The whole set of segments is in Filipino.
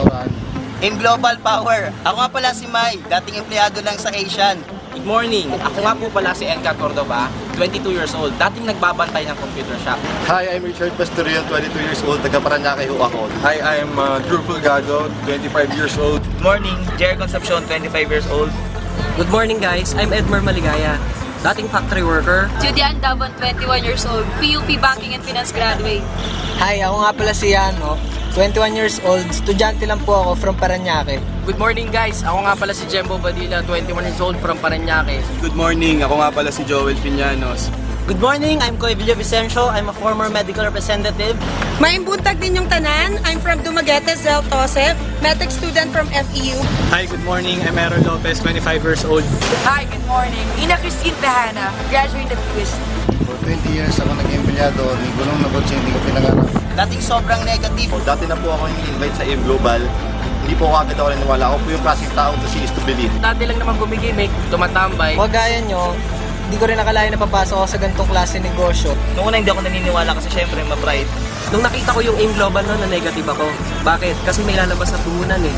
restaurant. In Global Power, ako nga pala si Mai, dating empleyado lang sa Asian. Good morning! Ako nga po pala si Enka Cordova, 22 years old, dating nagbabantay ng computer shop. Hi, I'm Richard Pastorial, 22 years old, taga Paranaque ho ako. Hi, I'm Drew Fulgado, 25 years old. Good morning, Jerry Concepcion, 25 years old. Good morning guys, I'm Edmar Maligaya, dating factory worker. Judian Davon, 21 years old, PUP Banking and Finance graduate. Hi, ako nga pala si Yano, 21 years old, estudyante lang po ako from Paranaque. Good morning guys, ako nga pala si Jembo Badilla, 21 years old from Paranaque. Good morning, ako nga pala si Joel Piñanos. Good morning, I'm Coevilio Vicencio. I'm a former medical representative. Maayong buntag din yung tanan. I'm from Dumaguete, Zel Tosef, medic student from FEU. Hi, good morning. I'm Aaron Lopez, 25 years old. Hi, good morning. Ina Christine Tejana, graduate of UST. For 20 years ako naging empleyado, ni gulong na kotse, hindi ko pinangarap. Dating sobrang negative. Dati na po ako invite sa AIM Global. Hindi po ako agad ako naniwala. Ako po yung klaseng tao to see is to believe. Dati lang naman gumigimik, tumatambay. Huwag gaya nyo, hindi ko rin nakalain na papasok ako sa ganitong klase negosyo. Noong una hindi ako naniniwala kasi syempre ma-pride. Nung nakita ko yung AIM Global na negative ako. Bakit? Kasi may lalabas sa puhunan eh.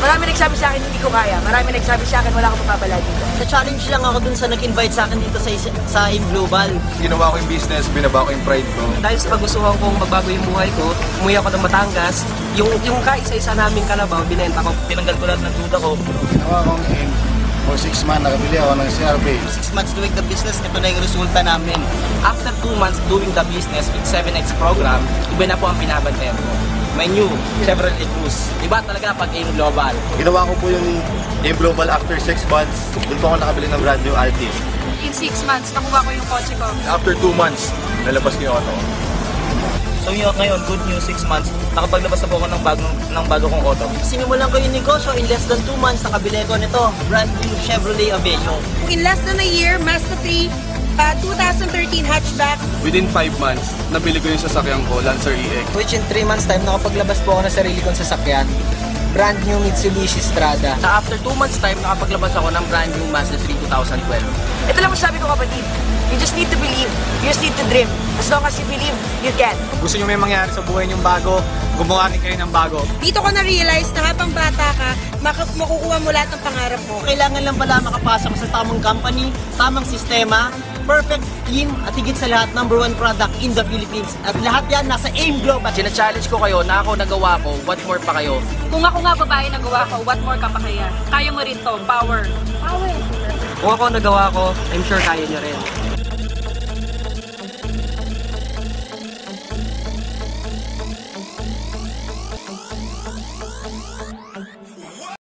Marami nagsabi sa akin hindi ko kaya. Marami nagsabi sa akin wala akong mapapala dito. Na-challenge lang ako dun sa nag-invite sa akin dito sa AIM Global. Ginawa ko yung business, binaba ko yung pride ko. Dahil sa kagustuhan kong magbago yung buhay ko, umuwi ako ng Batangas, yung kaisa-isa naming kalabaw, binenta ko. Tinanggal ko lahat ng duda ko. Ginawa kong AIM. For 6 months, nakabili ako ng CRB. 6 months doing the business, ito na yung resulta namin. After 2 months doing the business with 7X program, iba na po ang binabantayan ko. My new Chevrolet Cruze. Iba talaga pag AIM Global. Ginawa ko po yung AIM Global after 6 months. Doon po ako nakabili ng brand new Altis. In 6 months, nakuha ko yung kotse ko. After 2 months, nalabas ko yung auto. So ngayon, good news, 6 months, nakapaglabas na po ako ng bago kong auto. Sinimulan ko yung negosyo, in less than 2 months, nakabili ko nito, brand new Chevrolet Aveo. In less than a year, Mazda 3, 2013 hatchback. Within 5 months, nabili ko yung sasakyan ko, Lancer EX. Which in 3 months time, nakapaglabas po ako ng sarili kong sasakyan. Brand new Mitsubishi Strada. Sa after 2 months time, nakapaglabas ako ng brand new Mazda 3 2012. Ito lang masabi ko kapatid. You just need to believe. You just need to dream. As long as you believe, you can. Gusto nyo may mangyari sa buhay nyong bago, gumawa rin kayo ng bago. Dito ko na-realize na habang bata ka, makukuha mo lahat ng pangarap mo. Kailangan lang pala makapasok sa tamang company, tamang sistema, perfect team, at higit sa lahat, #1 product in the Philippines. At lahat yan nasa AIM Global. Sina-challenge ko kayo na ako nagawa ko, what more pa kayo? Kung ako nga babae nagawa ko, what more ka pa kaya? Kaya mo rin to, power. Power. Kung ako nagawa ko, I'm sure kaya nyo rin.